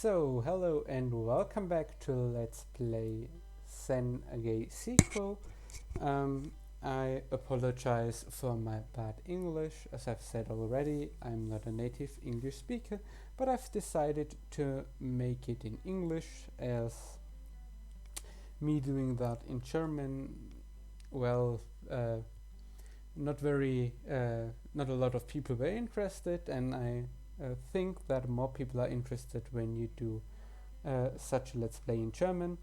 So, hello and welcome back to Let's Play ZAGS sequel. Um, I apologize for my bad English. As I've said already, I'm not a native English speaker, but I've decided to make it in English, as me doing that in German, well, not a lot of people were interested, and I think that more people are interested when you do such a Let's Play in German.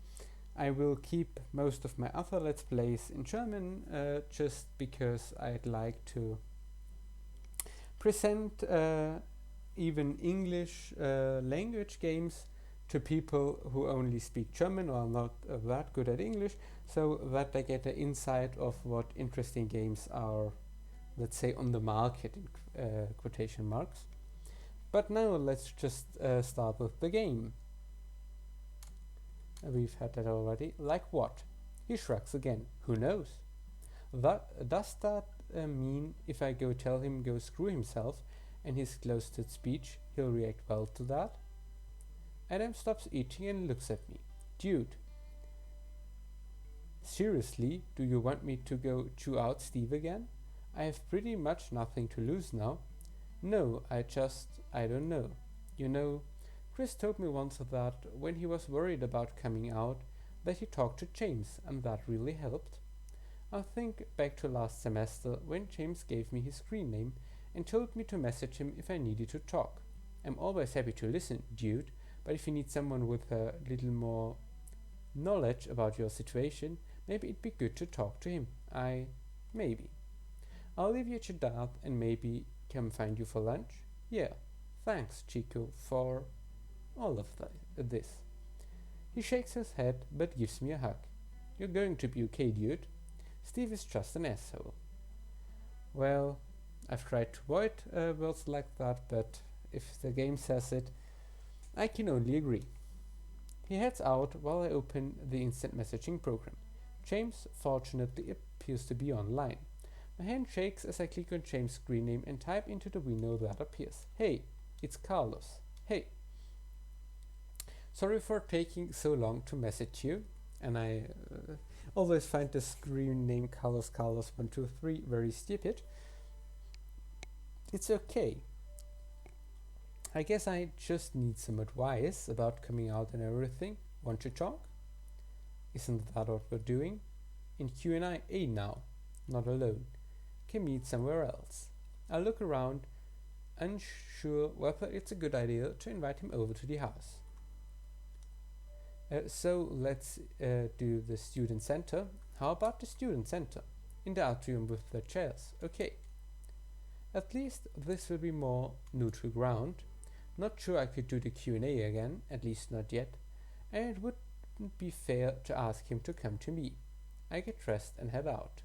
I will keep most of my other Let's Plays in German just because I'd like to present even English language games to people who only speak German or are not that good at English, so that they get an insight of what interesting games are, let's say, on the market in quotation marks. But now let's just start with the game. We've had that already. Like what? He shrugs again. Who knows? Does that mean if I go tell him go screw himself and his closed speech, he'll react well to that? Adam stops eating and looks at me. Dude. Seriously, do you want me to go chew out Steve again? I have pretty much nothing to lose now. No, I don't know. You know, Chris told me once that when he was worried about coming out, that he talked to James, and that really helped. I think back to last semester when James gave me his screen name and told me to message him if I needed to talk. I'm always happy to listen, dude, but if you need someone with a little more knowledge about your situation, maybe it'd be good to talk to him. Maybe. I'll leave you to that and maybe come find you for lunch? Yeah. Thanks, Chico, for all of this. He shakes his head but gives me a hug. You're going to be okay, dude. Steve is just an asshole. Well, I've tried to avoid words like that, but if the game says it, I can only agree. He heads out while I open the instant messaging program. James, fortunately, appears to be online. My hand shakes as I click on James' screen name and type into the window that appears. Hey, it's Carlos. Hey. Sorry for taking so long to message you, and I always find the screen name Carlos123 very stupid. It's okay. I guess I just need some advice about coming out and everything. Want to talk? Isn't that what we're doing? In Q&A now, not alone. Can meet somewhere else. I look around, unsure whether it's a good idea to invite him over to the house. So let's do the student center. How about the student center? In the atrium with the chairs. Okay. At least this will be more neutral ground. Not sure I could do the Q&A again, at least not yet, and it wouldn't be fair to ask him to come to me. I get dressed and head out.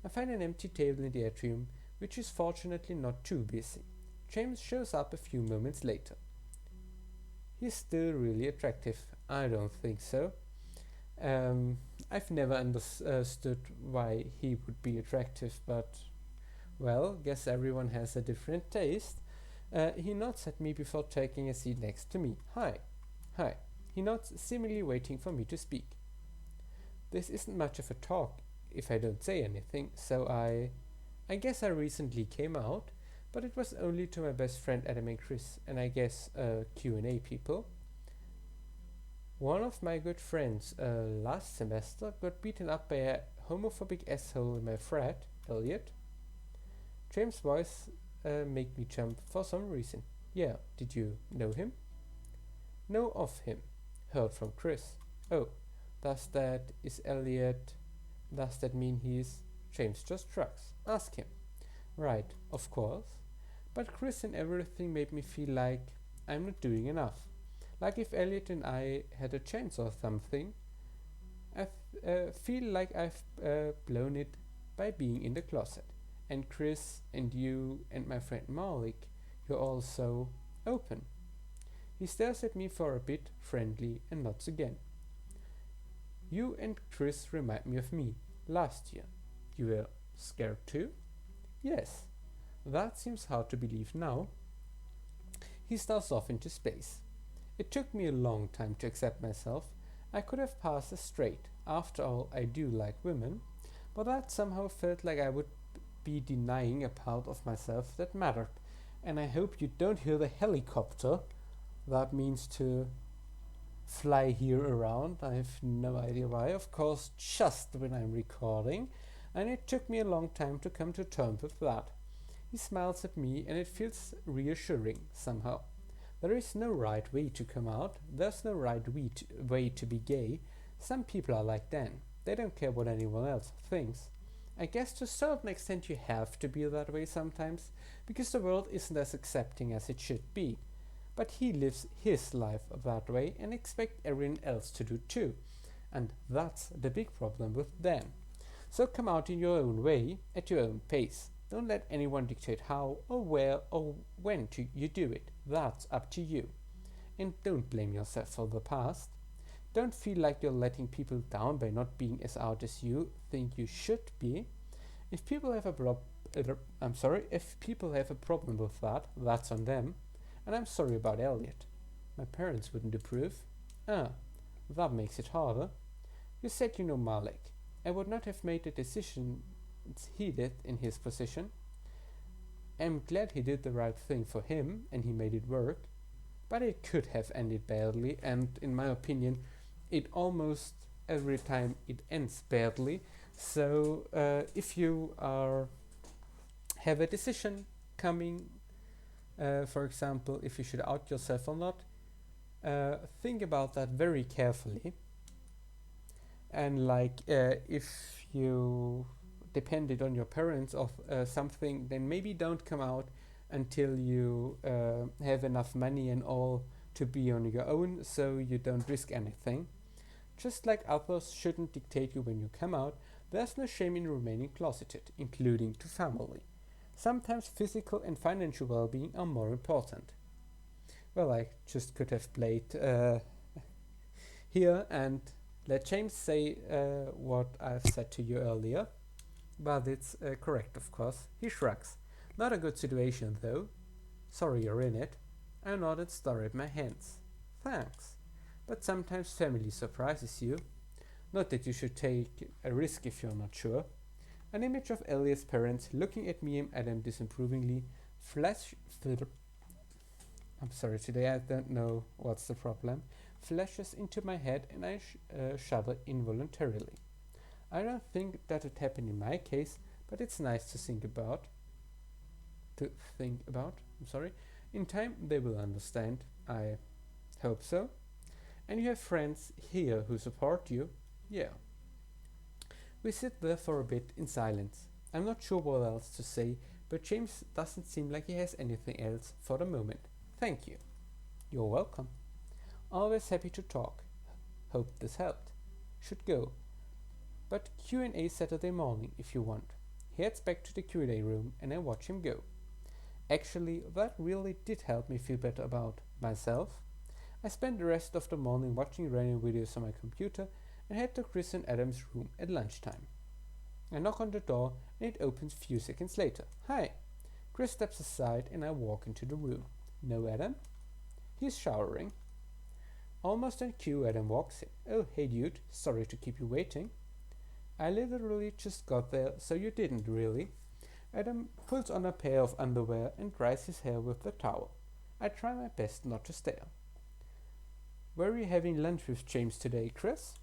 I find an empty table in the atrium, which is fortunately not too busy. James shows up a few moments later. He's still really attractive. I don't think so. I've never understood why he would be attractive, but, well, guess everyone has a different taste. He nods at me before taking a seat next to me. Hi. He nods, seemingly waiting for me to speak. This isn't much of a talk if I don't say anything, so I guess I recently came out, but it was only to my best friend Adam and Chris, and I guess Q&A people. One of my good friends last semester got beaten up by a homophobic asshole in my frat, Elliot. James' voice made me jump for some reason. Yeah, did you know him? Know of him. Heard from Chris. Oh, does that mean he's... James just shrugs. Ask him. Right, of course. But Chris and everything made me feel like I'm not doing enough. Like if Elliot and I had a chance or something. I feel like I've blown it by being in the closet. And Chris and you and my friend Malik, you're all so open. He stares at me for a bit, friendly, and nods again. You and Chris remind me of me, last year. You were scared too? Yes. That seems hard to believe now. He stares off into space. It took me a long time to accept myself. I could have passed as straight. After all, I do like women, but that somehow felt like I would be denying a part of myself that mattered. And I hope you don't hear the helicopter. That means to fly here around. I have no idea why. Of course, just when I'm recording. And it took me a long time to come to terms with that. He smiles at me and it feels reassuring somehow. There is no right way to come out. There's no right way to be gay. Some people are like Dan. They don't care what anyone else thinks. I guess to a certain extent you have to be that way sometimes, because the world isn't as accepting as it should be. But he lives his life that way and expects everyone else to do too. And that's the big problem with Dan. So come out in your own way, at your own pace. Don't let anyone dictate how or where or when you do it. That's up to you. And don't blame yourself for the past. Don't feel like you're letting people down by not being as out as you think you should be. If people have a problem with that, that's on them. And I'm sorry about Elliot. My parents wouldn't approve. That makes it harder. You said you know Malik. I would not have made the decision he did in his position. I'm glad he did the right thing for him and he made it work. But it could have ended badly, and in my opinion, it almost every time it ends badly. So if you have a decision coming, for example, if you should out yourself or not, think about that very carefully. And if you depended on your parents of something, then maybe don't come out until you have enough money and all to be on your own, so you don't risk anything. Just like others shouldn't dictate you when you come out, there's no shame in remaining closeted, including to family. Sometimes physical and financial well-being are more important. Well, I just could have played here and let James say what I've said to you earlier, but it's correct, of course. He shrugs. Not a good situation, though. Sorry you're in it. I nodded, started my hands. Thanks. But sometimes family surprises you. Not that you should take a risk if you're not sure. An image of Elliot's parents looking at me and Adam disapprovingly I'm sorry, today I don't know what's the problem. Flashes into my head and I shudder involuntarily. I don't think that would happen in my case, but it's nice to think about. In time they will understand. I hope so. And you have friends here who support you? Yeah. We sit there for a bit in silence. I'm not sure what else to say, but James doesn't seem like he has anything else for the moment. Thank you. You're welcome. Always happy to talk. Hope this helped. Should go. But Q&A Saturday morning if you want. He heads back to the Q&A room and I watch him go. Actually, that really did help me feel better about myself. I spent the rest of the morning watching random videos on my computer and head to Chris and Adam's room at lunchtime. I knock on the door and it opens a few seconds later. Hi. Chris steps aside and I walk into the room. No Adam? He's showering. Almost on cue, Adam walks in. Oh, hey dude, sorry to keep you waiting. I literally just got there, so you didn't really. Adam pulls on a pair of underwear and dries his hair with the towel. I try my best not to stare. Were you having lunch with James today, Chris?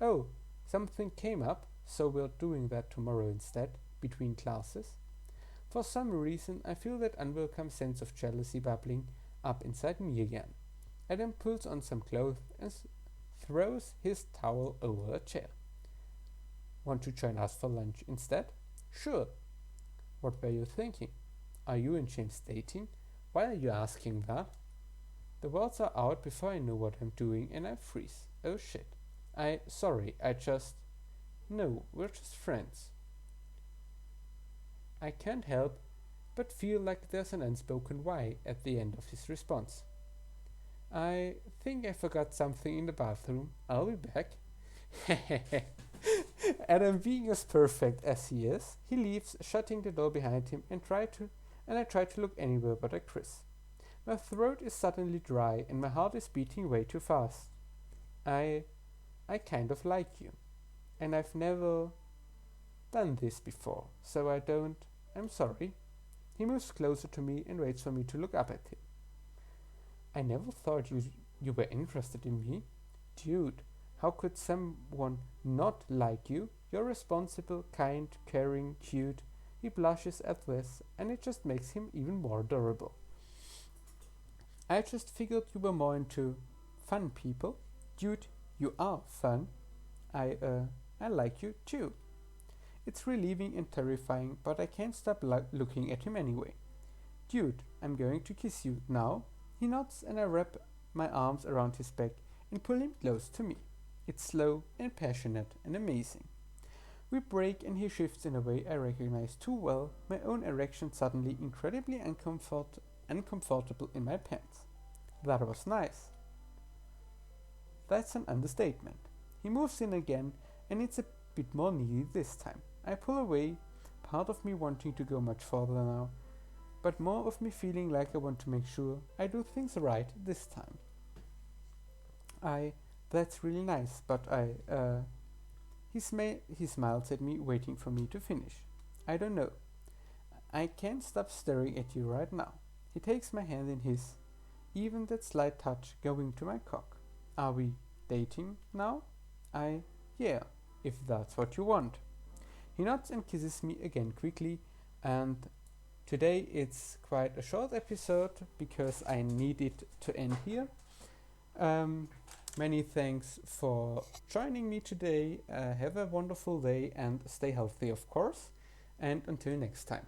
Oh, something came up, so we're doing that tomorrow instead, between classes. For some reason, I feel that unwelcome sense of jealousy bubbling up inside me again. Adam pulls on some clothes and throws his towel over a chair. Want to join us for lunch instead? Sure. What were you thinking? Are you and James dating? Why are you asking that? The words are out before I know what I'm doing and I freeze. Oh shit. No, we're just friends. I can't help but feel like there's an unspoken why at the end of his response. I think I forgot something in the bathroom. I'll be back. Adam, being as perfect as he is, he leaves, shutting the door behind him, and I try to look anywhere but at Chris. My throat is suddenly dry and my heart is beating way too fast. I I kind of like you, and I've never done this before, so I don't. I'm sorry. He moves closer to me and waits for me to look up at him. I never thought you were interested in me. Dude, how could someone not like you? You're responsible, kind, caring, cute. He blushes at this, and it just makes him even more adorable. I just figured you were more into fun people. Dude, you are fun. I like you too. It's relieving and terrifying, but I can't stop looking at him anyway. Dude, I'm going to kiss you now. He nods and I wrap my arms around his back and pull him close to me. It's slow and passionate and amazing. We break and he shifts in a way I recognize too well, my own erection suddenly incredibly uncomfortable in my pants. That was nice. That's an understatement. He moves in again and it's a bit more needy this time. I pull away, part of me wanting to go much further now, but more of me feeling like I want to make sure I do things right this time. That's really nice, but he smiles at me, waiting for me to finish. I don't know. I can't stop staring at you right now. He takes my hand in his, even that slight touch going to my cock. Are we dating now? Yeah, if that's what you want. He nods and kisses me again quickly, and today it's quite a short episode because I need it to end here. Many thanks for joining me today. Have a wonderful day and stay healthy, of course. And until next time.